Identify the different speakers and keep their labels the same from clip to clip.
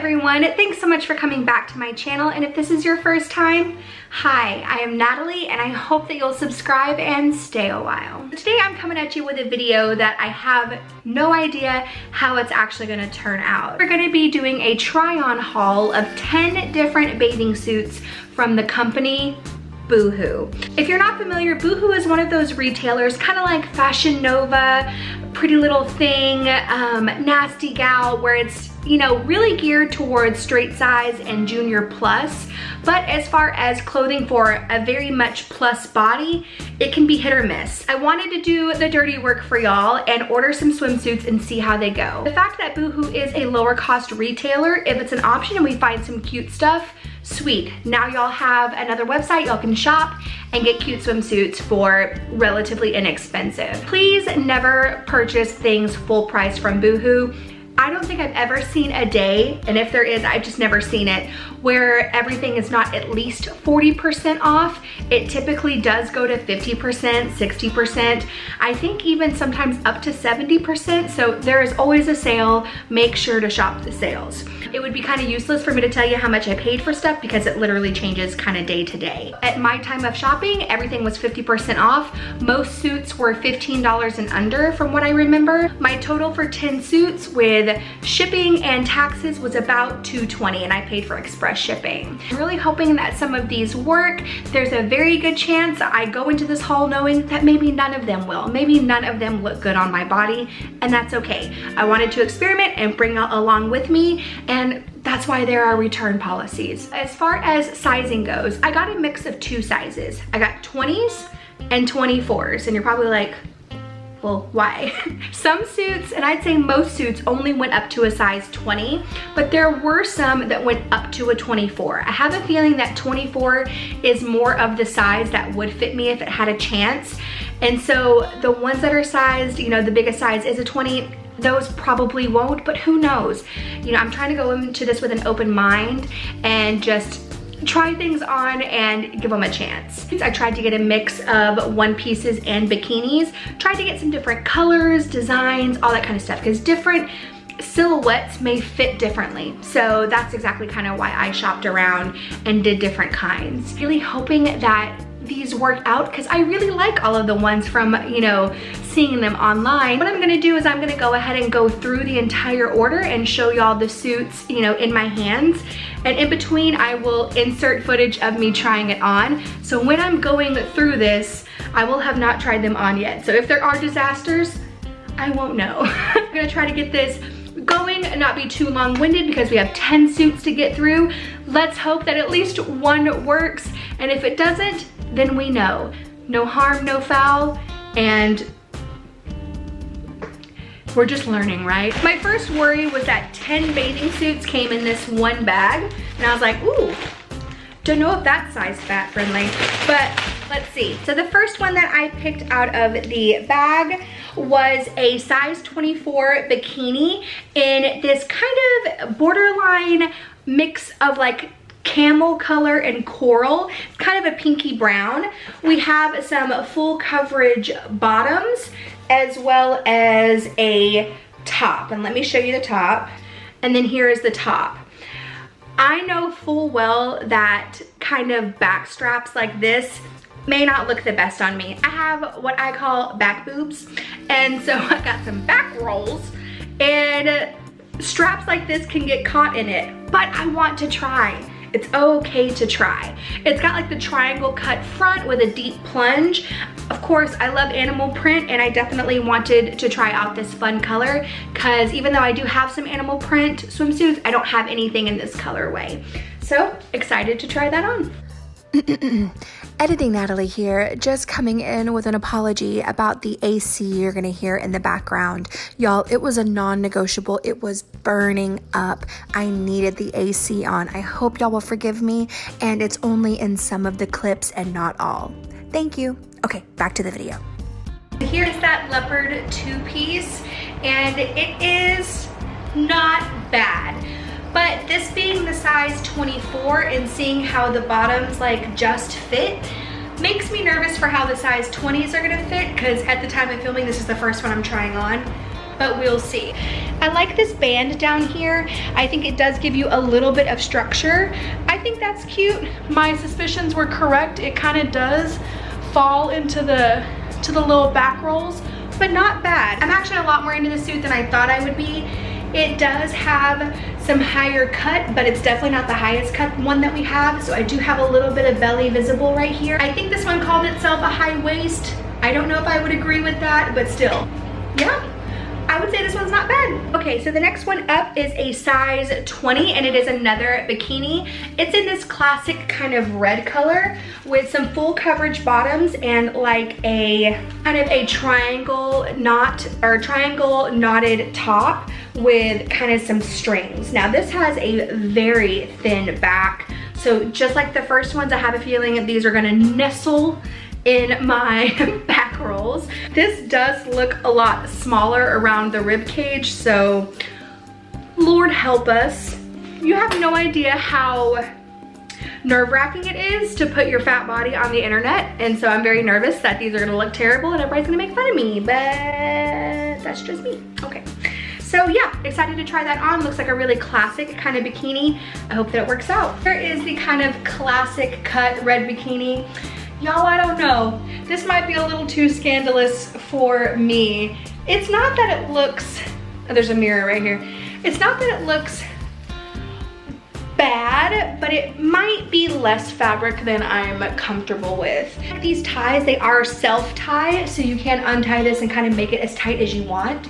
Speaker 1: everyone, thanks so much for coming back to my channel, and if this is your first time, hi, I am Natalie and I hope that you'll subscribe and stay a while. Today I'm coming at you with a video that I have no idea how it's actually going to turn out. We're going to be doing a try-on haul of 10 different bathing suits from the company Boohoo. If you're not familiar, Boohoo is one of those retailers, kind of like Fashion Nova, Pretty Little Thing, Nasty Gal, where it's, you know, really geared towards straight size and junior plus. But as far as clothing for a very much plus body, it can be hit or miss. I wanted to do the dirty work for y'all and order some swimsuits and see how they go. The fact that Boohoo is a lower cost retailer, if it's an option and we find some cute stuff, sweet. Now y'all have another website y'all can shop and get cute swimsuits for relatively inexpensive. Please never purchase things full price from Boohoo. I don't think I've ever seen a day, and if there is, I've just never seen it, where everything is not at least 40% off. It typically does go to 50%, 60%. I think even sometimes up to 70%, so there is always a sale. Make sure to shop the sales. It would be kind of useless for me to tell you how much I paid for stuff because it literally changes kind of day to day. At my time of shopping, everything was 50% off. Most suits were $15 and under from what I remember. My total for 10 suits with shipping and taxes was about $220, and I paid for express shipping. I'm really hoping that some of these work. There's a very good chance I go into this haul knowing that maybe none of them will. Maybe none of them look good on my body, and that's okay. I wanted to experiment and bring out along with me, and that's why there are return policies. As far as sizing goes, I got a mix of two sizes. I got 20s and 24s, and you're probably like, well, why? Some suits, and I'd say most suits, only went up to a size 20, but there were some that went up to a 24. I have a feeling that 24 is more of the size that would fit me if it had a chance. And so the ones that are sized, you know, the biggest size is a 20, those probably won't, but who knows? You know, I'm trying to go into this with an open mind and just try things on and give them a chance. I tried to get a mix of one pieces and bikinis, tried to get some different colors, designs, all that kind of stuff, because different silhouettes may fit differently. So that's exactly kind of why I shopped around and did different kinds. Really hoping that these work out because I really like all of the ones from, you know, seeing them online. What I'm gonna do is I'm gonna go ahead and go through the entire order and show y'all the suits, you know, in my hands. And in between, I will insert footage of me trying it on. So when I'm going through this, I will have not tried them on yet. So if there are disasters, I won't know. I'm gonna try to get this going and not be too long-winded because we have 10 suits to get through. Let's hope that at least one works. And if it doesn't, then we know. No harm, no foul, and we're just learning, right? My first worry was that 10 bathing suits came in this one bag, and I was like, ooh, don't know if that's size fat friendly, but let's see. So the first one that I picked out of the bag was a size 24 bikini in this kind of borderline mix of like camel color and coral. It's kind of a pinky brown. We have some full coverage bottoms as well as a top, and let me show you the top, and then here is the top. I know full well that kind of back straps like this may not look the best on me. I have what I call back boobs, and so I've got some back rolls, and straps like this can get caught in it, but I want to try. It's okay to try. It's got like the triangle cut front with a deep plunge. Of course, I love animal print, and I definitely wanted to try out this fun color because even though I do have some animal print swimsuits, I don't have anything in this colorway. So excited to try that on.
Speaker 2: Editing Natalie here, just coming in with an apology about the AC you're gonna hear in the background. Y'all, it was a non-negotiable. It was burning up. I needed the AC on. I hope y'all will forgive me, and it's only in some of the clips and not all. Thank you. Okay, back to the video.
Speaker 1: Here's that leopard two-piece, and it is not bad. But this being the size 24 and seeing how the bottoms like just fit makes me nervous for how the size 20s are gonna fit, because at the time of filming, this is the first one I'm trying on. but we'll see. I like this band down here. I think it does give you a little bit of structure. I think that's cute. My suspicions were correct. It kind of does fall into the little back rolls, but not bad. I'm actually a lot more into the suit than I thought I would be. It does have some higher cut, but it's definitely not the highest cut one that we have. So I do have a little bit of belly visible right here. I think this one called itself a high waist. I don't know if I would agree with that, but still, yeah. I would say this one's not bad. Okay, so the next one up is a size 20, and it is another bikini. It's in this classic kind of red color with some full coverage bottoms and like a kind of a triangle knot or triangle knotted top with kind of some strings. Now this has a very thin back, so just like the first ones, I have a feeling these are gonna nestle in my back rolls. This does look a lot smaller around the rib cage, so Lord help us. You have no idea how nerve-wracking it is to put your fat body on the internet, and so I'm very nervous that these are gonna look terrible and everybody's gonna make fun of me, but that's just me. Okay, so yeah, excited to try that on. Looks like a really classic kind of bikini. I hope that it works out. Here is the kind of classic cut red bikini. Y'all, I don't know. This might be a little too scandalous for me. It's not that it looks, oh, there's a mirror right here. It's not that it looks bad, but it might be less fabric than I'm comfortable with. These ties, they are self-tie, so you can untie this and kind of make it as tight as you want.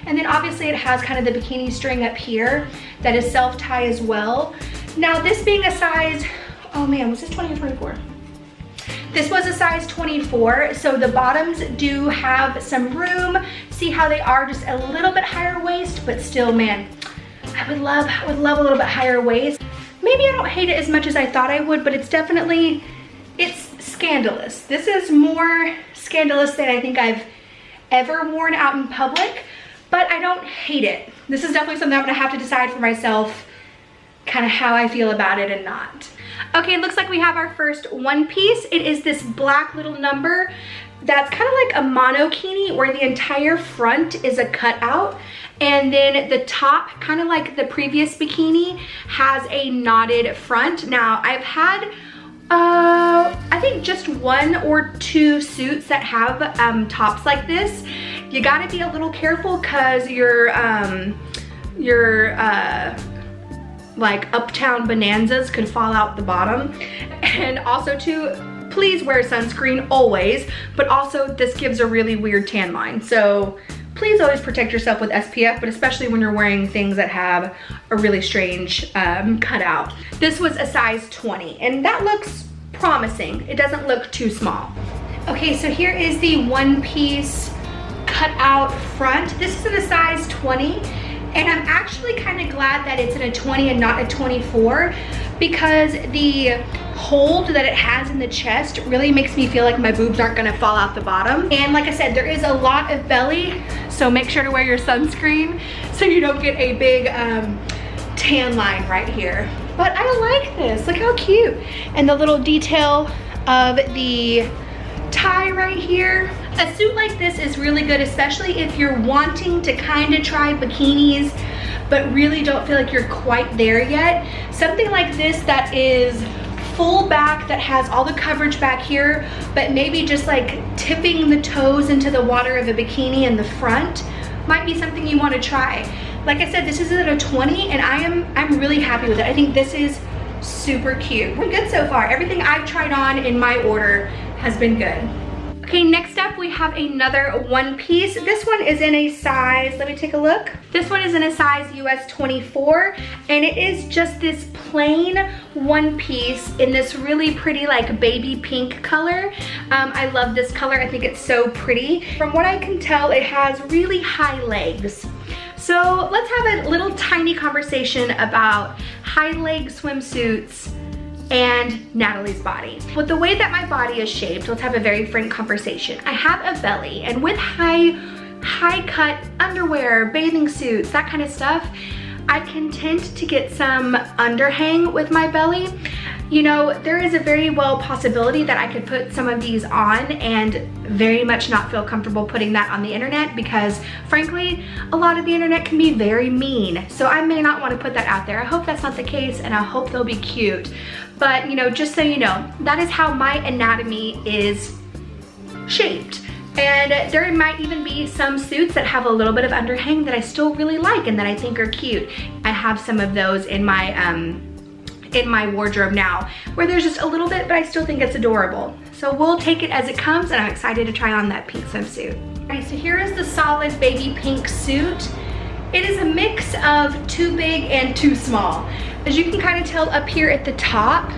Speaker 1: And then obviously it has kind of the bikini string up here that is self-tie as well. Now this being a size, oh man, was this 20 or 24? This was a size 24, so the bottoms do have some room. See how they are just a little bit higher waist, but still, man, I would love a little bit higher waist. Maybe I don't hate it as much as I thought I would, but it's definitely, it's scandalous. This is more scandalous than I think I've ever worn out in public, but I don't hate it. This is definitely something I'm gonna have to decide for myself, kind of how I feel about it and not. Okay, it looks like we have our first one piece. It is this black little number that's kind of like a monokini where the entire front is a cutout, and then the top, kind of like the previous bikini, has a knotted front. Now I've had I think just 1 or 2 suits that have tops like this. You gotta be a little careful because your like uptown bonanzas could fall out the bottom. And also too, please wear sunscreen always, but also this gives a really weird tan line. So please always protect yourself with SPF, but especially when you're wearing things that have a really strange cutout. This was a size 20, and that looks promising. It doesn't look too small. Okay, so here is the one piece cutout front. This is in a size 20. And I'm actually kind of glad that it's in a 20 and not a 24, because the hold that it has in the chest really makes me feel like my boobs aren't gonna fall out the bottom. And like I said, there is a lot of belly, so make sure to wear your sunscreen so you don't get a big tan line right here. But I like this, look how cute. And the little detail of the tie right here. A suit like this is really good, especially if you're wanting to kind of try bikinis but really don't feel like you're quite there yet. Something like this that is full back, that has all the coverage back here, but maybe just like tipping the toes into the water of a bikini in the front might be something you want to try. Like I said, this is at a 20, and I'm really happy with it. I think this is super cute. We're good so far. Everything I've tried on in my order has been good. Okay, next up we have another one piece. This one is in a size, let me take a look. This one is in a size US 24, and it is just this plain one piece in this really pretty like baby pink color. I love this color, I think it's so pretty. From what I can tell, it has really high legs. So let's have a little tiny conversation about high leg swimsuits and Natalie's body. With the way that my body is shaped, let's have a very frank conversation. I have a belly, and with high cut underwear, bathing suits, that kind of stuff, I can tend to get some underhang with my belly. you know, there is a very well possibility that I could put some of these on and very much not feel comfortable putting that on the internet, because frankly, a lot of the internet can be very mean. So I may not want to put that out there. I hope that's not the case, and I hope they'll be cute. But you know, just so you know, that is how my anatomy is shaped. And there might even be some suits that have a little bit of underhang that I still really like and that I think are cute. I have some of those in my wardrobe now, where there's just a little bit, but I still think it's adorable. So we'll take it as it comes, and I'm excited to try on that pink swimsuit. Alright, so here is the solid baby pink suit. It is a mix of too big and too small. As you can kind of tell up here at the top,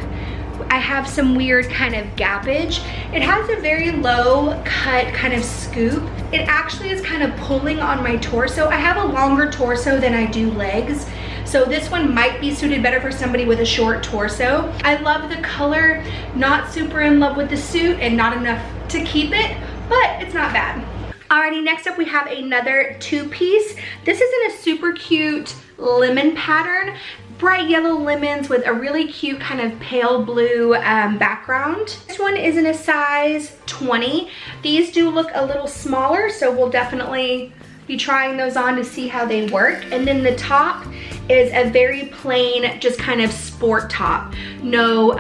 Speaker 1: I have some weird kind of gappage. It has a very low cut kind of scoop. It actually is kind of pulling on my torso. I have a longer torso than I do legs, so this one might be suited better for somebody with a short torso. I love the color, not super in love with the suit and not enough to keep it, but it's not bad. Alrighty, next up we have another two-piece. This is in a super cute lemon pattern. Bright yellow lemons with a really cute kind of pale blue background. This one is in a size 20. These do look a little smaller, so we'll definitely be trying those on to see how they work. And then the top is a very plain, just kind of sport top. No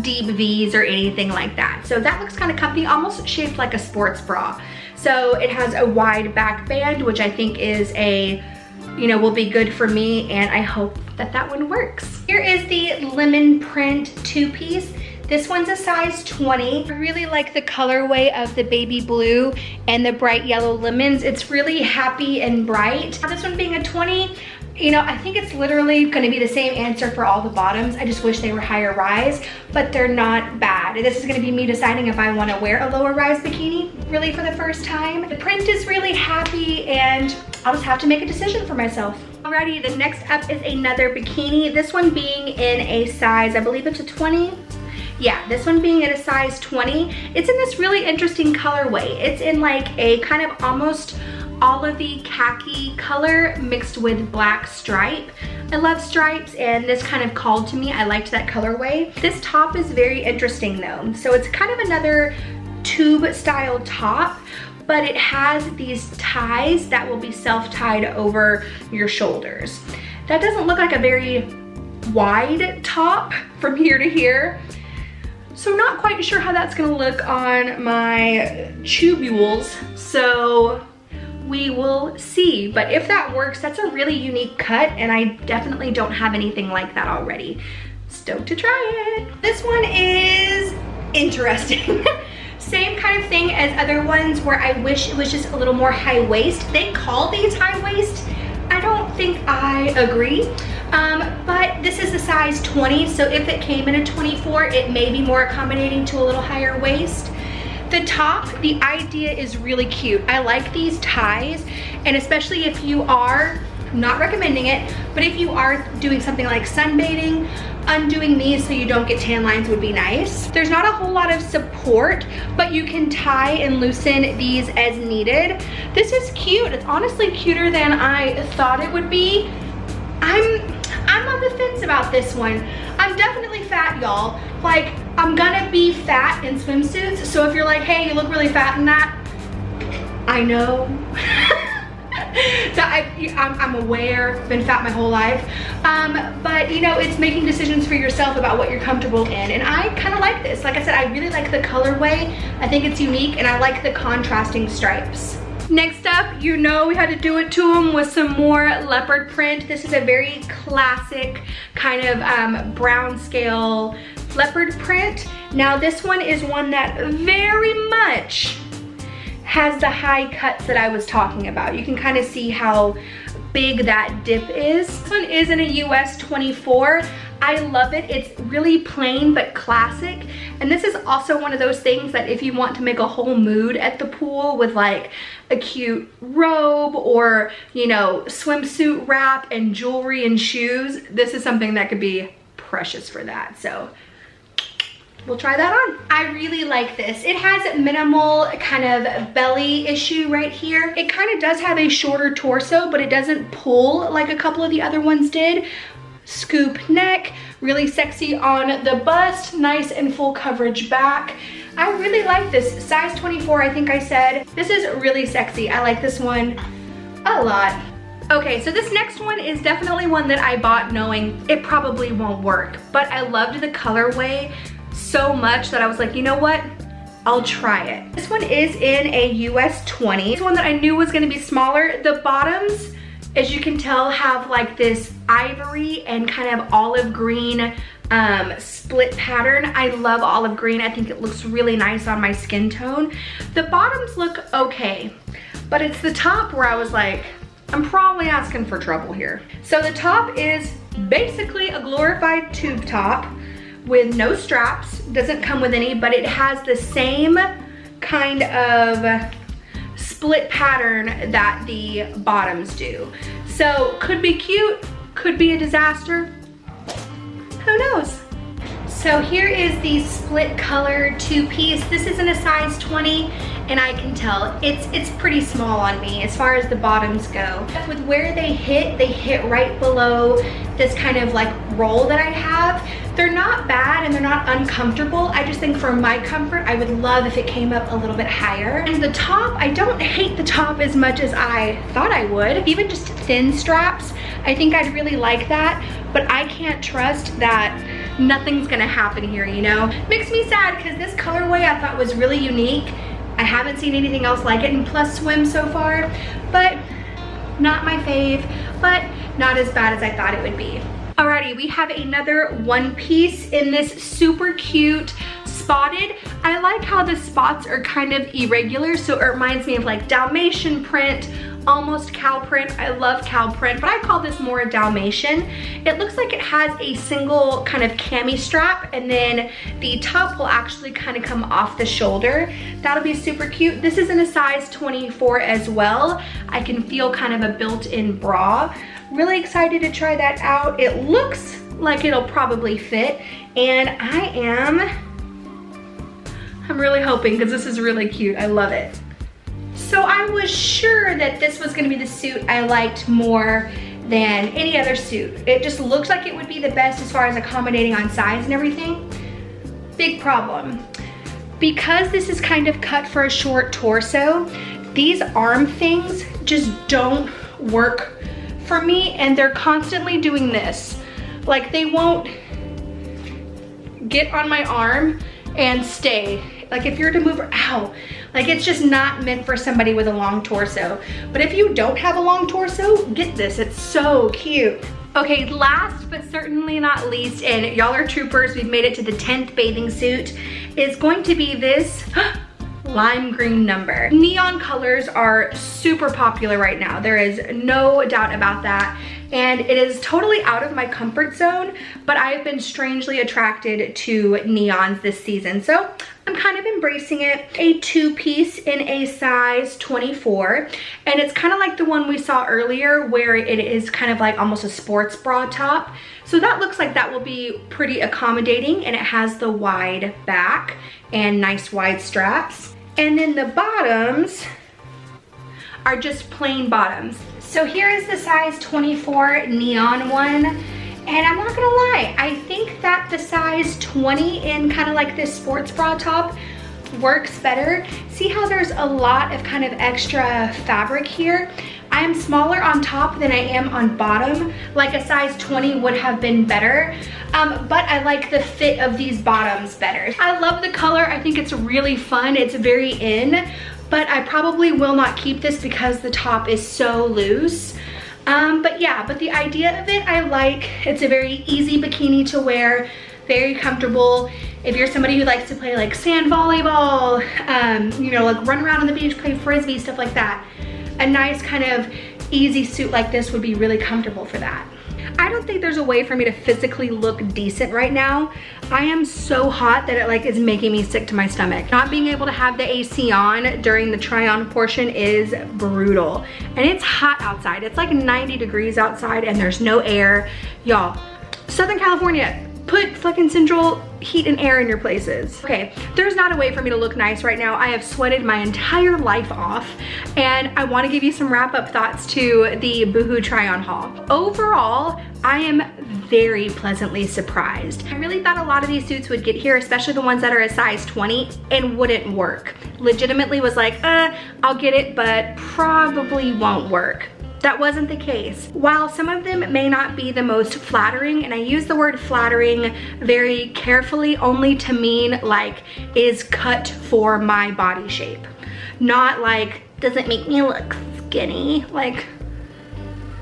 Speaker 1: deep V's or anything like that. So that looks kind of comfy, almost shaped like a sports bra. So it has a wide back band, which I think is will be good for me, and I hope that that one works. Here is the lemon print two-piece. This one's a size 20. I really like the colorway of the baby blue and the bright yellow lemons. It's really happy and bright. This one being a 20, you know, I think it's literally gonna be the same answer for all the bottoms. I just wish they were higher rise, but they're not bad. This is gonna be me deciding if I wanna wear a lower rise bikini really for the first time. The print is really happy, and I'll just have to make a decision for myself. Alrighty, the next up is another bikini. This one being in a size, I believe it's a 20. Yeah, this one being in a size 20. It's in this really interesting colorway. It's in like a kind of almost olivey khaki color mixed with black stripe. I love stripes, and this kind of called to me. I liked that colorway. This top is very interesting though. So it's kind of another tube style top, but it has these ties that will be self-tied over your shoulders. That doesn't look like a very wide top from here to here. So not quite sure how that's gonna look on my tubules. So we will see, but if that works, that's a really unique cut, and I definitely don't have anything like that already. Stoked to try it. This one is interesting. Same kind of thing as other ones, where I wish it was just a little more high waist. They call these high waist. I don't think I agree, but this is a size 20, so if it came in a 24, it may be more accommodating to a little higher waist. The top, the idea is really cute. I like these ties, and especially if you are, not recommending it, but if you are doing something like sunbathing, undoing these so you don't get tan lines would be nice. There's not a whole lot of support, but you can tie and loosen these as needed. This is cute. It's honestly cuter than I thought it would be. I'm on the fence about this one. I'm definitely fat, y'all. Like, I'm gonna be fat in swimsuits, so if you're like, hey, you look really fat in that, I know. So I'm aware, been fat my whole life, but you know, it's making decisions for yourself about what you're comfortable in, and I kind of like this. Like I said, I really like the colorway. I think it's unique, and I like the contrasting stripes. Next up, you know we had to do it to them with some more leopard print. This is a very classic kind of brown scale leopard print. Now this one is one that very much has the high cuts that I was talking about. You can kind of see how big that dip is. This one is in a US 24. I love it. It's really plain but classic. And this is also one of those things that if you want to make a whole mood at the pool with like a cute robe or, you know, swimsuit wrap and jewelry and shoes, this is something that could be precious for that. So we'll try that on. I really like this. It has minimal kind of belly issue right here. It kind of does have a shorter torso, but it doesn't pull like a couple of the other ones did. Scoop neck, Really sexy on the bust, nice and full coverage back. I really like this, size 24 I think I said. This is really sexy. I like this one a lot. Okay, so this next one is definitely one that I bought knowing it probably won't work, but I loved the colorway so much that I was like, you know what? I'll try it. This one is in a US 20. This one that I knew was gonna be smaller. The bottoms, as you can tell, have like this ivory and kind of olive green split pattern. I love olive green. I think it looks really nice on my skin tone. The bottoms look okay, but it's the top where I was like, I'm probably asking for trouble here. So the top is basically a glorified tube top with no straps, doesn't come with any, but it has the same kind of split pattern that the bottoms do. So could be cute, could be a disaster, who knows? So here is the split color two-piece. This is in a size 20, and I can tell it's pretty small on me as far as the bottoms go. With where they hit right below this kind of like roll that I have. They're not bad and they're not uncomfortable. I just think for my comfort, I would love if it came up a little bit higher. And the top, I don't hate the top as much as I thought I would. Even just thin straps, I think I'd really like that, but I can't trust that nothing's gonna happen here, you know? Makes me sad because this colorway I thought was really unique. I haven't seen anything else like it in Plus Swim so far, but not my fave, but not as bad as I thought it would be. Alrighty, we have another one piece in this super cute spotted. I like how the spots are kind of irregular, so it reminds me of like Dalmatian print, almost cow print. I love cow print, but I call this more a Dalmatian. It looks like it has a single kind of cami strap, and then the top will actually kind of come off the shoulder. That'll be super cute. This is in a size 24 as well. I can feel kind of a built-in bra. Really excited to try that out. It looks like it'll probably fit, and I'm really hoping, because this is really cute. I love it. So I was sure that this was gonna be the suit I liked more than any other suit. It just looks like it would be the best as far as accommodating on size and everything. Big problem. Because this is kind of cut for a short torso, these arm things just don't work for me, and they're constantly doing this. Like, they won't get on my arm and stay. Like, if you're to move, ow. Like, it's just not meant for somebody with a long torso. But if you don't have a long torso, get this, it's so cute. Okay, last but certainly not least, and y'all are troopers, we've made it to the 10th bathing suit, is going to be this lime green number. Neon colors are super popular right now. There is no doubt about that. And it is totally out of my comfort zone, but I've been strangely attracted to neons this season. So I'm kind of embracing it. A two-piece in a size 24. And it's kind of like the one we saw earlier where it is kind of like almost a sports bra top. So that looks like that will be pretty accommodating, and it has the wide back and nice wide straps. And then the bottoms are just plain bottoms. So here is the size 24 neon one. And I'm not gonna lie, I think that the size 20 in kind of like this sports bra top works better. See how there's a lot of kind of extra fabric here? I am smaller on top than I am on bottom. Like a size 20 would have been better, but I like the fit of these bottoms better. I love the color, I think it's really fun, it's very in, but I probably will not keep this because the top is so loose. But yeah, but the idea of it I like. It's a very easy bikini to wear, very comfortable. If you're somebody who likes to play like sand volleyball, you know, like run around on the beach, play frisbee, stuff like that, a nice kind of easy suit like this would be really comfortable for that. I don't think there's a way for me to physically look decent right now. I am so hot that it like is making me sick to my stomach. Not being able to have the AC on during the try on portion is brutal. And it's hot outside. It's like 90 degrees outside and there's no air. Y'all, Southern California, put fucking central heat and air in your places. Okay, there's not a way for me to look nice right now. I have sweated my entire life off, and I want to give you some wrap-up thoughts to the Boohoo try-on haul. Overall, I am very pleasantly surprised. I really thought a lot of these suits would get here, especially the ones that are a size 20, and wouldn't work. Legitimately was like, I'll get it, but probably won't work. That wasn't the case. While some of them may not be the most flattering, and I use the word flattering very carefully only to mean like is cut for my body shape. Not like, doesn't make me look skinny. Like,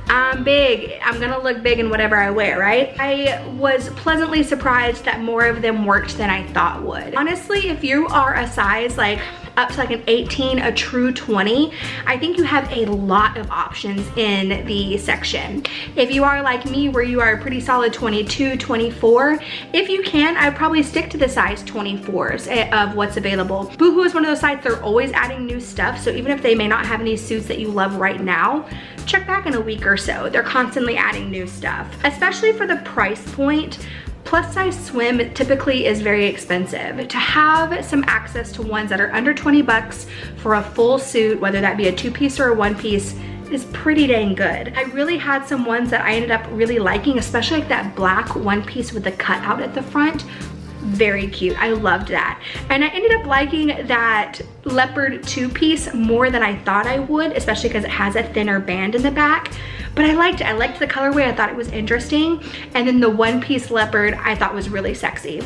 Speaker 1: I'm big, I'm gonna look big in whatever I wear, right? I was pleasantly surprised that more of them worked than I thought would. Honestly, if you are a size like up to like an 18, a true 20, I think you have a lot of options in the section. If you are like me, where you are a pretty solid 22, 24, if you can, I'd probably stick to the size 24s of what's available. Boohoo is one of those sites, they're always adding new stuff, so even if they may not have any suits that you love right now, check back in a week or so. They're constantly adding new stuff. Especially for the price point, plus size swim typically is very expensive. To have some access to ones that are under 20 bucks for a full suit, whether that be a 2-piece or a 1-piece, is pretty dang good. I really had some ones that I ended up really liking, especially like that black 1-piece with the cutout at the front. Very cute, I loved that. And I ended up liking that leopard 2-piece more than I thought I would, especially because it has a thinner band in the back. But I liked it, I liked the colorway, I thought it was interesting. And then the 1-piece leopard I thought was really sexy,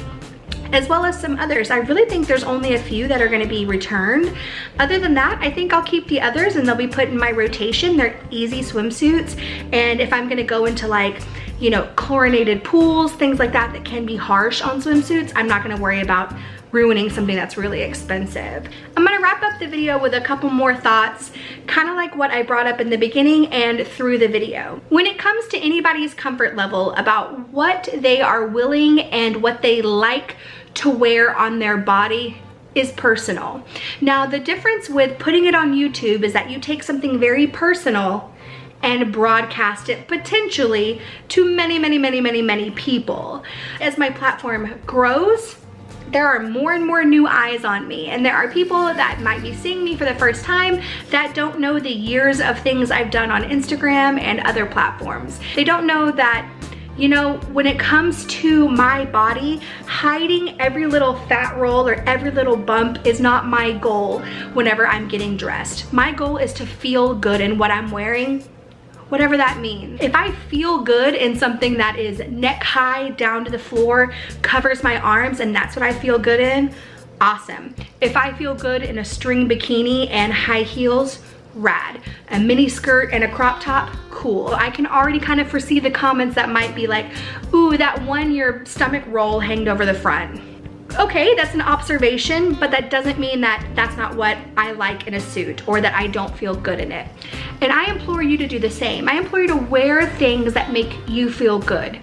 Speaker 1: as well as some others. I really think there's only a few that are gonna be returned. Other than that, I think I'll keep the others and they'll be put in my rotation. They're easy swimsuits. And if I'm gonna go into like, you know, chlorinated pools, things like that that can be harsh on swimsuits, I'm not gonna worry about ruining something that's really expensive. I'm gonna wrap up the video with a couple more thoughts, kind of like what I brought up in the beginning and through the video. When it comes to anybody's comfort level about what they are willing and what they like to wear on their body is personal. Now, the difference with putting it on YouTube is that you take something very personal and broadcast it potentially to many people. As my platform grows, there are more and more new eyes on me, and there are people that might be seeing me for the first time that don't know the years of things I've done on Instagram and other platforms. They don't know that, you know, when it comes to my body, hiding every little fat roll or every little bump is not my goal whenever I'm getting dressed. My goal is to feel good in what I'm wearing, whatever that means. If I feel good in something that is neck high down to the floor, covers my arms, and that's what I feel good in, awesome. If I feel good in a string bikini and high heels, rad. A mini skirt and a crop top, cool. I can already kind of foresee the comments that might be like, ooh, that one your stomach roll hanged over the front. Okay, that's an observation, but that doesn't mean that that's not what I like in a suit or that I don't feel good in it. And I implore you to do the same. I implore you to wear things that make you feel good,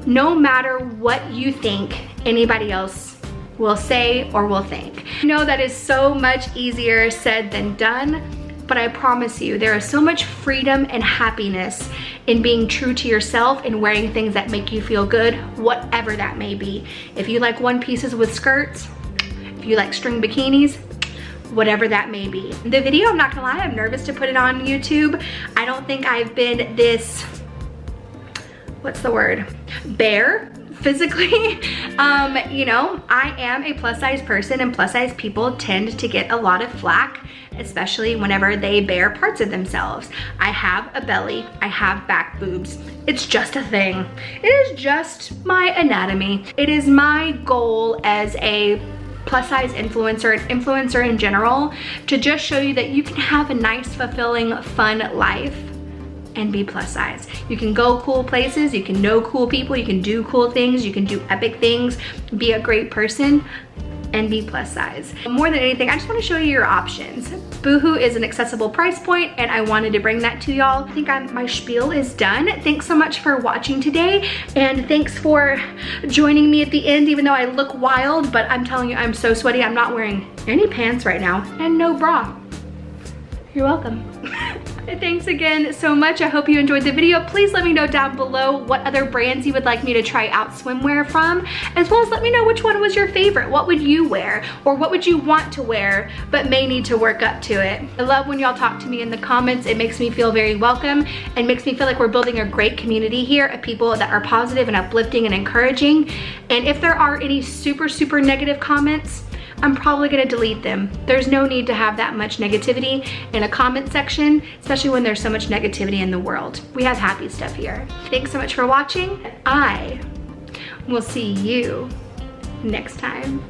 Speaker 1: no matter what you think anybody else will say or will think. I know that is so much easier said than done, but I promise you, there is so much freedom and happiness in being true to yourself and wearing things that make you feel good, whatever that may be. If you like 1-pieces with skirts, if you like string bikinis, whatever that may be. The video, I'm not gonna lie, I'm nervous to put it on YouTube. I don't think I've been this, what's the word, bare physically. You know, I am a plus size person, and plus size people tend to get a lot of flack, especially whenever they bare parts of themselves. I have a belly, I have back boobs. It's just a thing. It is just my anatomy. It is my goal as a plus size influencer in general, to just show you that you can have a nice, fulfilling, fun life and be plus size. You can go cool places, you can know cool people, you can do cool things, you can do epic things, be a great person, and be plus size. More than anything, I just want to show you your options. Boohoo is an accessible price point, and I wanted to bring that to y'all. I think my spiel is done. Thanks so much for watching today, and thanks for joining me at the end, even though I look wild, but I'm telling you, I'm so sweaty. I'm not wearing any pants right now, and no bra. You're welcome. Thanks again so much. I hope you enjoyed the video. Please let me know down below what other brands you would like me to try out swimwear from, as well as let me know which one was your favorite. What would you wear, or what would you want to wear but may need to work up to it? I love when y'all talk to me in the comments. It makes me feel very welcome and makes me feel like we're building a great community here of people that are positive and uplifting and encouraging. And if there are any super negative comments, I'm probably gonna delete them. There's no need to have that much negativity in a comment section, especially when there's so much negativity in the world. We have happy stuff here. Thanks so much for watching. I will see you next time.